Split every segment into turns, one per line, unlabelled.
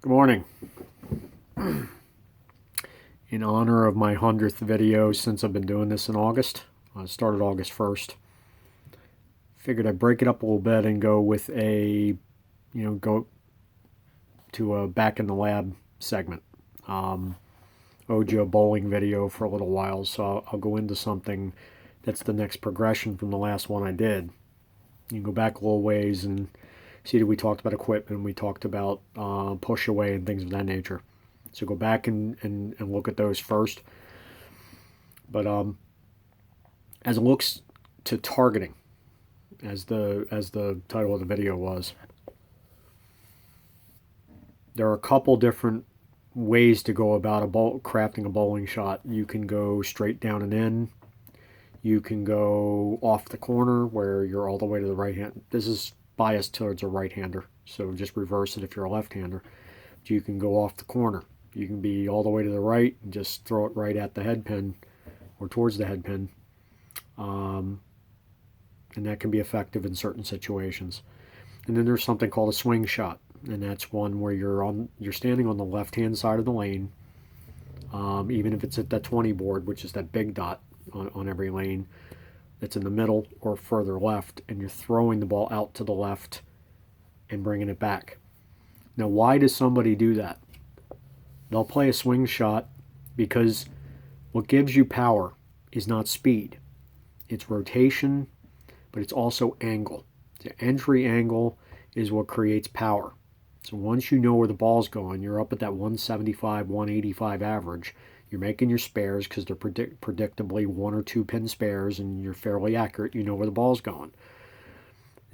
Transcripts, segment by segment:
Good morning. In honor of my 100th video since I've been doing this in August, I started August 1st. Figured I'd break it up a little bit and go with go to a back in the lab segment. Owed you a bowling video for a little while, so I'll go into something that's the next progression from the last one I did. You can go back a little ways and see that we talked about equipment, we talked about push away and things of that nature. So go back and look at those first. But as it looks to targeting, as the title of the video was, there are a couple different ways to go about crafting a bowling shot. You can go straight down and in. You can go off the corner where you're all the way to the right hand. This is biased towards a right-hander, so just reverse it if you're a left-hander. But you can go off the corner. You can be all the way to the right and just throw it right at the head pin or towards the head pin. And that can be effective in certain situations. And then there's something called a swing shot, and that's one where you're standing on the left-hand side of the lane, even if it's at that 20 board, which is that big dot on every lane that's in the middle or further left, and you're throwing the ball out to the left and bringing it back. Now, why does somebody do that? They'll play a swing shot because what gives you power is not speed. It's rotation, but it's also angle. The entry angle is what creates power. So once you know where the ball's going, you're up at that 175, 185 average. You're making your spares because they're predictably 1 or 2 pin spares, and you're fairly accurate. You know where the ball's going.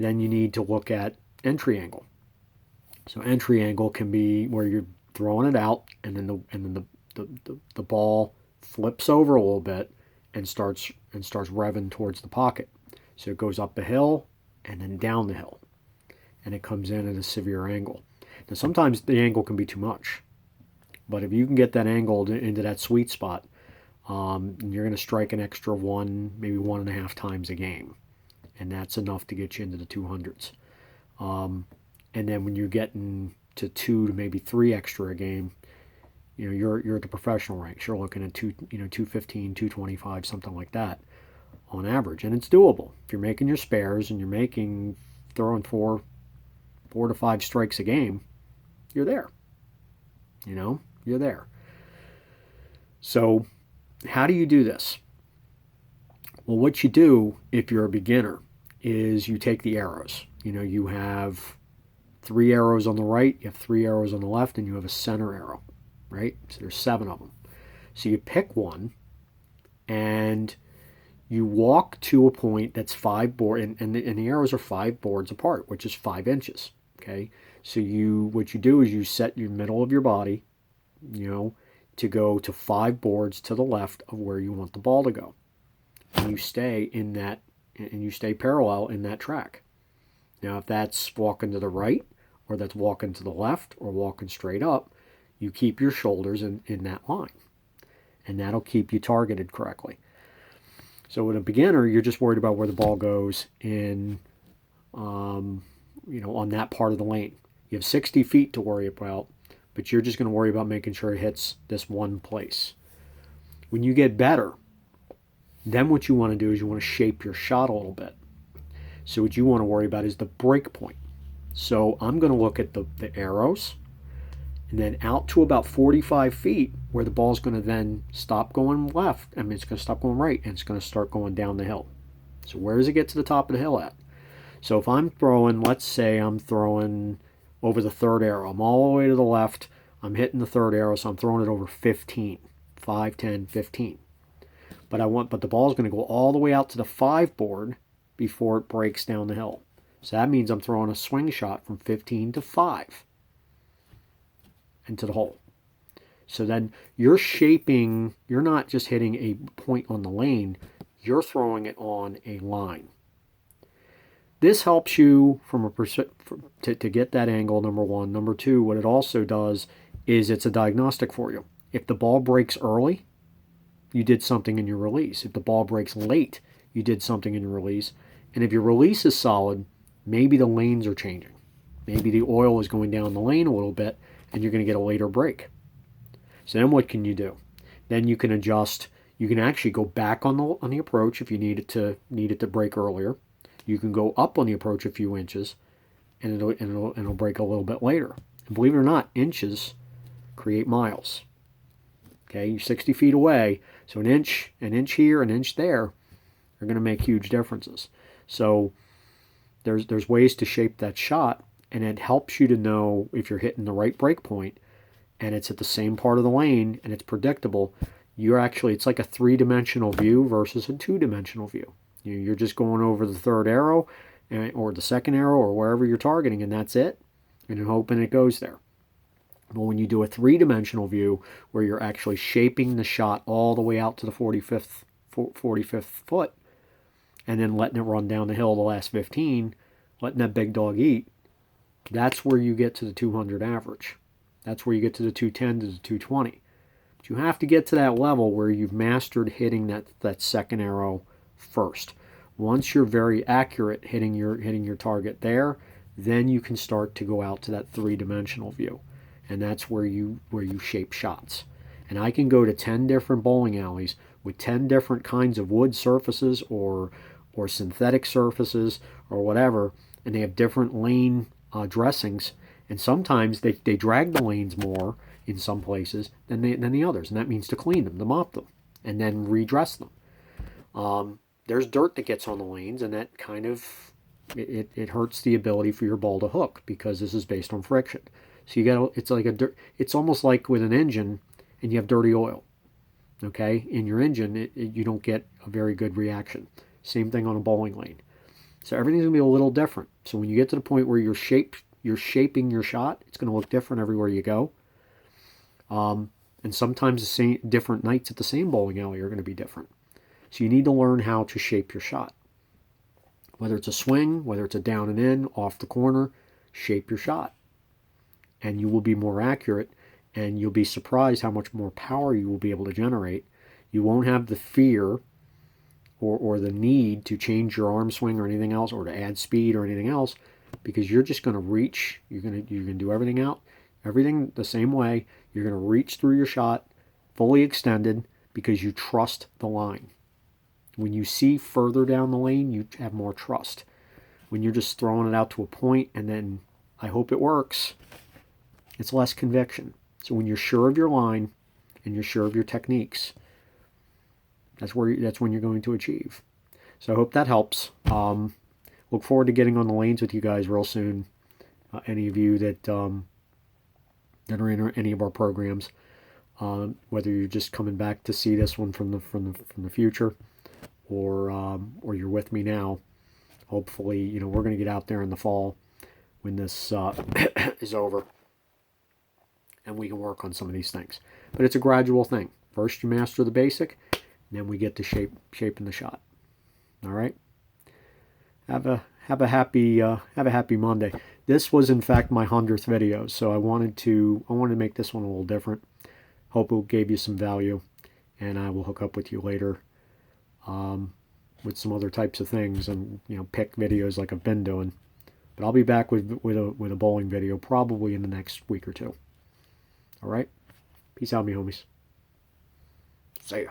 Then you need to look at entry angle. So entry angle can be where you're throwing it out, and then the ball flips over a little bit and starts revving towards the pocket. So it goes up the hill and then down the hill, and it comes in at a severe angle. Now sometimes the angle can be too much, but if you can get that angle into that sweet spot, you're going to strike an extra 1, maybe 1.5 times a game, and that's enough to get you into the 200s. And then when you're getting to 2 to maybe 3 extra a game, you're at the professional ranks. You're looking at 215, 225, something like that on average, and it's doable if you're making your spares and you're throwing 4 to 5 strikes a game. You're there. You're there. So how do you do this? Well, what you do if you're a beginner is you take the arrows. You have 3 arrows on the right, you have 3 arrows on the left, and you have a center arrow, right? So there's 7 of them. So you pick one and you walk to a point that's 5 board, and the arrows are 5 boards apart, which is 5 inches. Okay, so what you do is you set your middle of your body, to go to 5 boards to the left of where you want the ball to go, and you stay in that, and you stay parallel in that track. Now, if that's walking to the right, or that's walking to the left, or walking straight up, you keep your shoulders in that line, and that'll keep you targeted correctly. So with a beginner, you're just worried about where the ball goes on that part of the lane. You have 60 feet to worry about, but you're just going to worry about making sure it hits this one place. When you get better, then what you want to do is you want to shape your shot a little bit. So what you want to worry about is the break point. So I'm going to look at the arrows, and then out to about 45 feet where the ball's going to then stop going left. It's going to stop going right, and it's going to start going down the hill. So where does it get to the top of the hill at? So if I'm throwing, let's say I'm throwing over the 3rd arrow. I'm all the way to the left. I'm hitting the 3rd arrow, so I'm throwing it over 15. 5, 10, 15. But the ball's going to go all the way out to the 5 board before it breaks down the hill. So that means I'm throwing a swing shot from 15 to 5 into the hole. So then you're not just hitting a point on the lane, you're throwing it on a line. This helps you to get that angle, number one. Number two, what it also does is it's a diagnostic for you. If the ball breaks early, you did something in your release. If the ball breaks late, you did something in your release. And if your release is solid, maybe the lanes are changing. Maybe the oil is going down the lane a little bit, and you're going to get a later break. So then what can you do? Then you can adjust. You can actually go back on the approach if you need it to break earlier. You can go up on the approach a few inches, and it'll break a little bit later. And believe it or not, inches create miles. Okay, you're 60 feet away, so an inch here, an inch there are going to make huge differences. So there's ways to shape that shot, and it helps you to know if you're hitting the right break point, and it's at the same part of the lane, and it's predictable. It's like a three-dimensional view versus a two-dimensional view. You're just going over the third arrow, or the second arrow, or wherever you're targeting, and that's it, and you're hoping it goes there. But when you do a three-dimensional view, where you're actually shaping the shot all the way out to the 45th foot, and then letting it run down the hill the last 15, letting that big dog eat, that's where you get to the 200 average. That's where you get to the 210 to the 220. But you have to get to that level where you've mastered hitting that second arrow first. Once you're very accurate hitting your target there, then you can start to go out to that three-dimensional view. And that's where you shape shots. And I can go to 10 different bowling alleys with 10 different kinds of wood surfaces or synthetic surfaces or whatever, and they have different lane dressings. And sometimes they drag the lanes more in some places than the others, and that means to clean them, to mop them, and then redress them. There's dirt that gets on the lanes, and that kind of it hurts the ability for your ball to hook, because this is based on friction. So it's almost like with an engine, and you have dirty oil. Okay, in your engine, you don't get a very good reaction. Same thing on a bowling lane. So everything's gonna be a little different. So when you get to the point where you're shaping your shot, it's gonna look different everywhere you go. And sometimes different nights at the same bowling alley are going to be different. So you need to learn how to shape your shot. Whether it's a swing, whether it's a down and in, off the corner, shape your shot. And you will be more accurate, and you'll be surprised how much more power you will be able to generate. You won't have the fear or the need to change your arm swing or anything else, or to add speed or anything else, because you're just going to reach. You're going to do everything the same way. You're going to reach through your shot fully extended because you trust the line. When you see further down the lane, you have more trust. When you're just throwing it out to a point and then I hope it works, it's less conviction. So when you're sure of your line and you're sure of your techniques, that's when you're going to achieve. So I hope that helps. Look forward to getting on the lanes with you guys real soon. Any of you that are in any of our programs, whether you're just coming back to see this one from the future, or you're with me now. Hopefully, we're going to get out there in the fall when this is over, and we can work on some of these things. But it's a gradual thing. First, you master the basic, and then we get to shaping the shot. All right. Have a happy Monday. This was in fact my 100th video, so I wanted to make this one a little different. Hope it gave you some value, and I will hook up with you later with some other types of things, and pick videos like I've been doing. But I'll be back with a bowling video probably in the next week or two. All right, peace out, me homies. See ya.